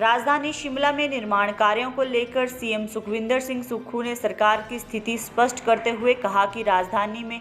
राजधानी शिमला में निर्माण कार्यों को लेकर सीएम सुखविंदर सिंह सुक्खू ने सरकार की स्थिति स्पष्ट करते हुए कहा कि राजधानी में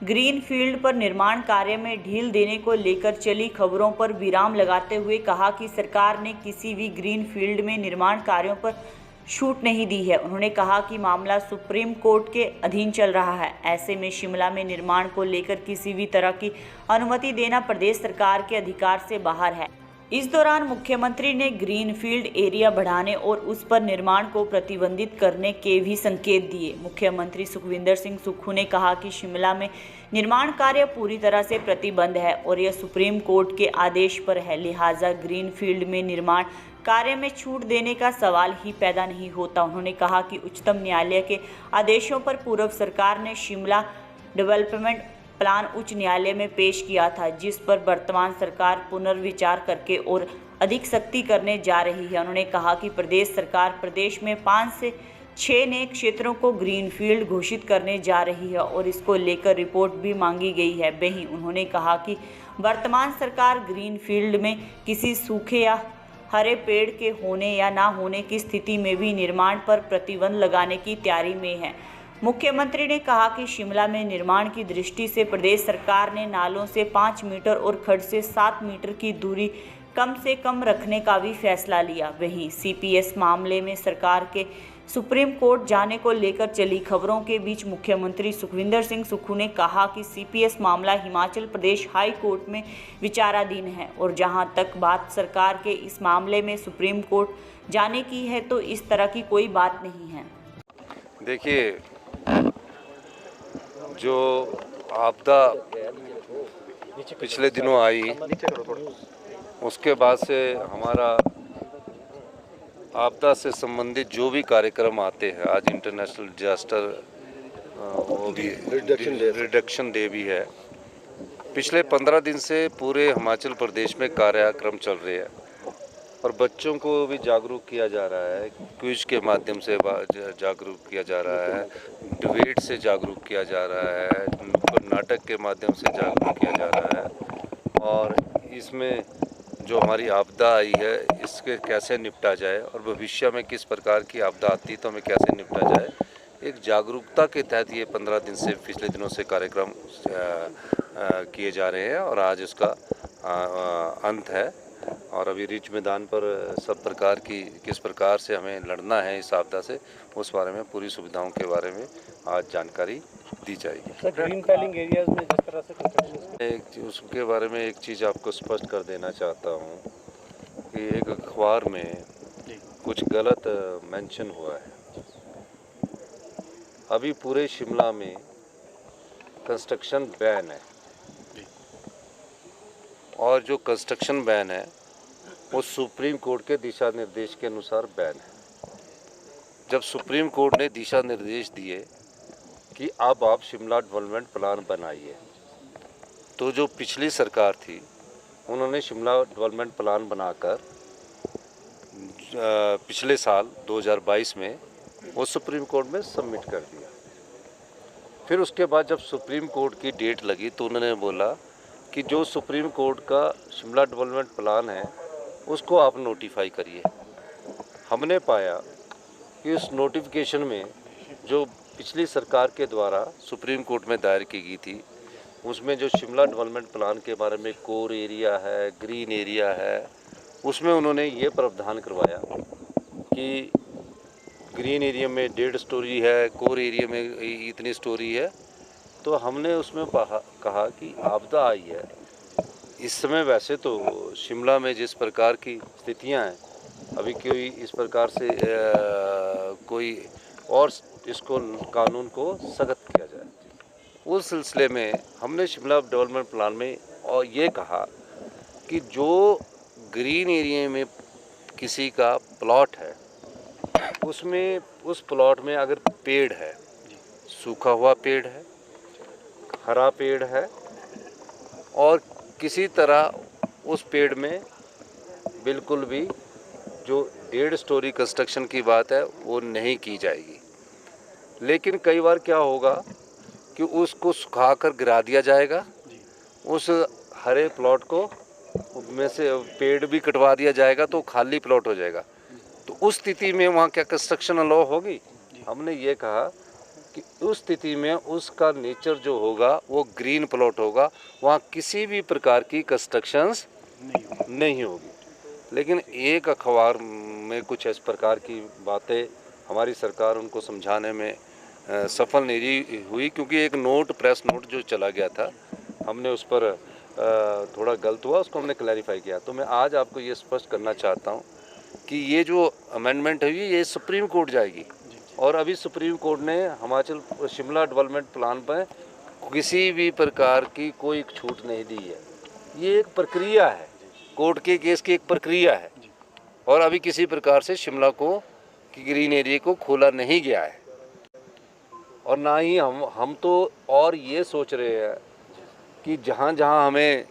ग्रीन फील्ड पर निर्माण कार्य में ढील देने को लेकर चली खबरों पर विराम लगाते हुए कहा कि सरकार ने किसी भी ग्रीन फील्ड में निर्माण कार्यों पर छूट नहीं दी है। उन्होंने कहा कि मामला सुप्रीम कोर्ट के अधीन चल रहा है। ऐसे में शिमला में निर्माण को लेकर किसी भी तरह की अनुमति देना प्रदेश सरकार के अधिकार से बाहर है। इस दौरान मुख्यमंत्री ने ग्रीन फील्ड एरिया बढ़ाने और उस पर निर्माण को प्रतिबंधित करने के भी संकेत दिए। मुख्यमंत्री सुखविंदर सिंह सुक्खू ने कहा कि शिमला में निर्माण कार्य पूरी तरह से प्रतिबंध है और यह सुप्रीम कोर्ट के आदेश पर है, लिहाजा ग्रीन फील्ड में निर्माण कार्य में छूट देने का सवाल ही पैदा नहीं होता। उन्होंने कहा कि उच्चतम न्यायालय के आदेशों पर पूर्व सरकार ने शिमला डेवलपमेंट प्लान उच्च न्यायालय में पेश किया था, जिस पर वर्तमान सरकार पुनर्विचार करके और अधिक सख्ती करने जा रही है। उन्होंने कहा कि प्रदेश सरकार प्रदेश में 5 से 6 नए क्षेत्रों को ग्रीन फील्ड घोषित करने जा रही है और इसको लेकर रिपोर्ट भी मांगी गई है। वहीं उन्होंने कहा कि वर्तमान सरकार ग्रीन फील्ड में किसी सूखे या हरे पेड़ के होने या ना होने की स्थिति में भी निर्माण पर प्रतिबंध लगाने की तैयारी में है। मुख्यमंत्री ने कहा कि शिमला में निर्माण की दृष्टि से प्रदेश सरकार ने नालों से 5 मीटर और खड्ड से 7 मीटर की दूरी कम से कम रखने का भी फैसला लिया। वहीं सीपीएस मामले में सरकार के सुप्रीम कोर्ट जाने को लेकर चली खबरों के बीच मुख्यमंत्री सुखविंदर सिंह सुक्खू ने कहा कि सीपीएस मामला हिमाचल प्रदेश हाई कोर्ट में विचाराधीन है और जहां तक बात सरकार के इस मामले में सुप्रीम कोर्ट जाने की है तो इस तरह की कोई बात नहीं है। देखिए, जो आपदा पिछले दिनों आई उसके बाद से हमारा आपदा से संबंधित जो भी कार्यक्रम आते हैं, आज इंटरनेशनल डिजास्टर वो भी रिडक्शन डे भी है। पिछले 15 दिन से पूरे हिमाचल प्रदेश में कार्यक्रम चल रहे हैं और बच्चों को भी जागरूक किया जा रहा है, क्विज के माध्यम से जागरूक किया जा रहा है, डिबेट से जागरूक किया जा रहा है, नाटक के माध्यम से जागरूक किया जा रहा है और इसमें जो हमारी आपदा आई है इसके कैसे निपटा जाए और भविष्य में किस प्रकार की आपदा आती तो हमें कैसे निपटा जाए, एक जागरूकता के तहत ये 15 दिन से पिछले दिनों से कार्यक्रम किए जा रहे हैं और आज उसका अंत है। और अभी रिच मैदान पर सब प्रकार की किस प्रकार से हमें लड़ना है इस आपदा से, उस बारे में पूरी सुविधाओं के बारे में आज जानकारी दी जाएगी। सर, ग्रीन फील्डिंग एरियाज में जिस तरह से उसके बारे में एक चीज़ आपको स्पष्ट कर देना चाहता हूँ कि एक अखबार में कुछ गलत मेंशन हुआ है। अभी पूरे शिमला में कंस्ट्रक्शन बैन है और जो कंस्ट्रक्शन बैन है वो सुप्रीम कोर्ट के दिशा निर्देश के अनुसार बैन है। जब सुप्रीम कोर्ट ने दिशा निर्देश दिए कि अब आप शिमला डेवलपमेंट प्लान बनाइए, तो जो पिछली सरकार थी उन्होंने शिमला डेवलपमेंट प्लान बनाकर पिछले साल 2022 में वो सुप्रीम कोर्ट में सबमिट कर दिया। फिर उसके बाद जब सुप्रीम कोर्ट की डेट लगी तो उन्होंने बोला कि जो सुप्रीम कोर्ट का शिमला डेवलपमेंट प्लान है उसको आप नोटिफाई करिए। हमने पाया कि उस नोटिफिकेशन में जो पिछली सरकार के द्वारा सुप्रीम कोर्ट में दायर की गई थी उसमें जो शिमला डेवलपमेंट प्लान के बारे में कोर एरिया है, ग्रीन एरिया है, उसमें उन्होंने ये प्रावधान करवाया कि ग्रीन एरिया में 1.5 स्टोरी है, कोर एरिया में इतनी स्टोरी है। तो हमने उसमें कहा कि आपदा आई है इस समय, वैसे तो शिमला में जिस प्रकार की स्थितियां हैं, अभी कोई इस प्रकार से कोई और इसको कानून को सख्त किया जाए। उस सिलसिले में हमने शिमला डेवलपमेंट प्लान में और ये कहा कि जो ग्रीन एरिया में किसी का प्लॉट है उसमें उस प्लॉट में अगर पेड़ है, सूखा हुआ पेड़ है, हरा पेड़ है और किसी तरह उस पेड़ में बिल्कुल भी जो 1.5 स्टोरी कंस्ट्रक्शन की बात है वो नहीं की जाएगी। लेकिन कई बार क्या होगा कि उसको सुखाकर गिरा दिया जाएगा, उस हरे प्लॉट को में से पेड़ भी कटवा दिया जाएगा तो खाली प्लॉट हो जाएगा। तो उस स्थिति में वहाँ क्या कंस्ट्रक्शन अलाउ होगी? हमने ये कहा कि उस स्थिति में उसका नेचर जो होगा वो ग्रीन प्लॉट होगा, वहाँ किसी भी प्रकार की कंस्ट्रक्शंस नहीं होगी। लेकिन एक अखबार में कुछ इस प्रकार की बातें हमारी सरकार उनको समझाने में सफल नहीं हुई, क्योंकि एक नोट, प्रेस नोट जो चला गया था, हमने उस पर थोड़ा गलत हुआ, उसको हमने क्लैरिफाई किया। तो मैं आज आपको ये स्पष्ट करना चाहता हूँ कि ये जो अमेंडमेंट हुई ये सुप्रीम कोर्ट जाएगी, और अभी सुप्रीम कोर्ट ने हिमाचल शिमला डेवलपमेंट प्लान पर किसी भी प्रकार की कोई छूट नहीं दी है। ये एक प्रक्रिया है, कोर्ट के केस की एक प्रक्रिया है, और अभी किसी प्रकार से शिमला को ग्रीन एरिया को खोला नहीं गया है। और ना ही हम तो और ये सोच रहे हैं कि जहाँ जहाँ हमें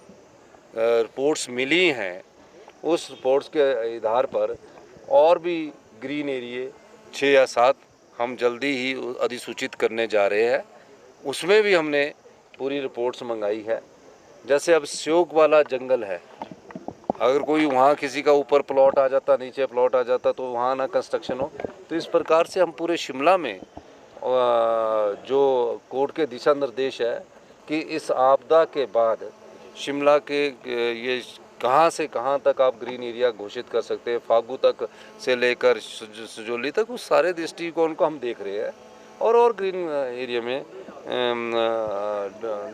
रिपोर्ट्स मिली हैं उस रिपोर्ट्स के आधार पर और भी ग्रीन एरिया 6 या 7 हम जल्दी ही अधिसूचित करने जा रहे हैं। उसमें भी हमने पूरी रिपोर्ट्स मंगाई है। जैसे अब श्योक वाला जंगल है, अगर कोई वहाँ किसी का ऊपर प्लॉट आ जाता, नीचे प्लॉट आ जाता, तो वहाँ ना कंस्ट्रक्शन हो। तो इस प्रकार से हम पूरे शिमला में जो कोर्ट के दिशा निर्देश है कि इस आपदा के बाद शिमला के ये कहाँ से कहाँ तक आप ग्रीन एरिया घोषित कर सकते हैं, फागू तक से लेकर सजौली तक, उस सारे दृष्टिकोण को हम देख रहे हैं। और ग्रीन एरिया में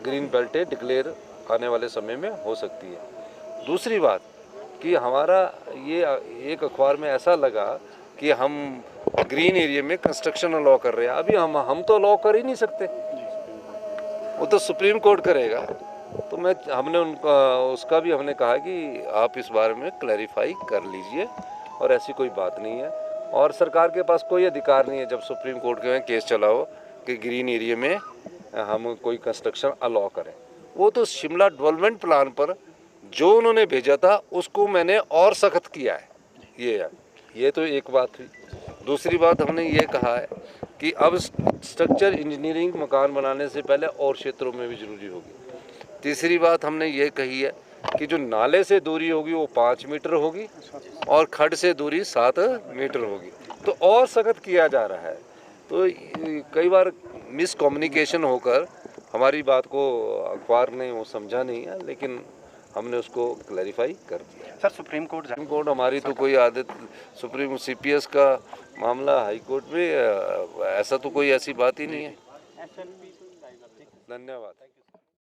ग्रीन बेल्टें डिक्लेयर आने वाले समय में हो सकती है। दूसरी बात कि हमारा ये एक अखबार में ऐसा लगा कि हम ग्रीन एरिया में कंस्ट्रक्शन अलाउ कर रहे हैं। अभी हम तो अलाउ कर ही नहीं सकते, वो तो सुप्रीम कोर्ट करेगा। तो हमने उनका उसका भी हमने कहा कि आप इस बारे में क्लैरिफाई कर लीजिए, और ऐसी कोई बात नहीं है। और सरकार के पास कोई अधिकार नहीं है जब सुप्रीम कोर्ट के में केस चला हो कि ग्रीन एरिया में हम कोई कंस्ट्रक्शन अलाउ करें। वो तो शिमला डेवलपमेंट प्लान पर जो उन्होंने भेजा था उसको मैंने और सख्त किया है। ये तो एक बात हुई। दूसरी बात हमने ये कहा है कि अब स्ट्रक्चर इंजीनियरिंग मकान बनाने से पहले और क्षेत्रों में भी ज़रूरी होगी। तीसरी बात हमने ये कही है कि जो नाले से दूरी होगी वो 5 मीटर होगी और खड्ड से दूरी 7 मीटर होगी। तो और सख्त किया जा रहा है। तो कई बार मिसकम्युनिकेशन होकर हमारी बात को अखबार ने वो समझा नहीं है, लेकिन हमने उसको क्लैरिफाई कर दिया। सर सुप्रीम कोर्ट हमारी तो कोई आदत, सुप्रीम CPS का मामला हाई कोर्ट में, ऐसा तो कोई ऐसी बात ही नहीं है। धन्यवाद।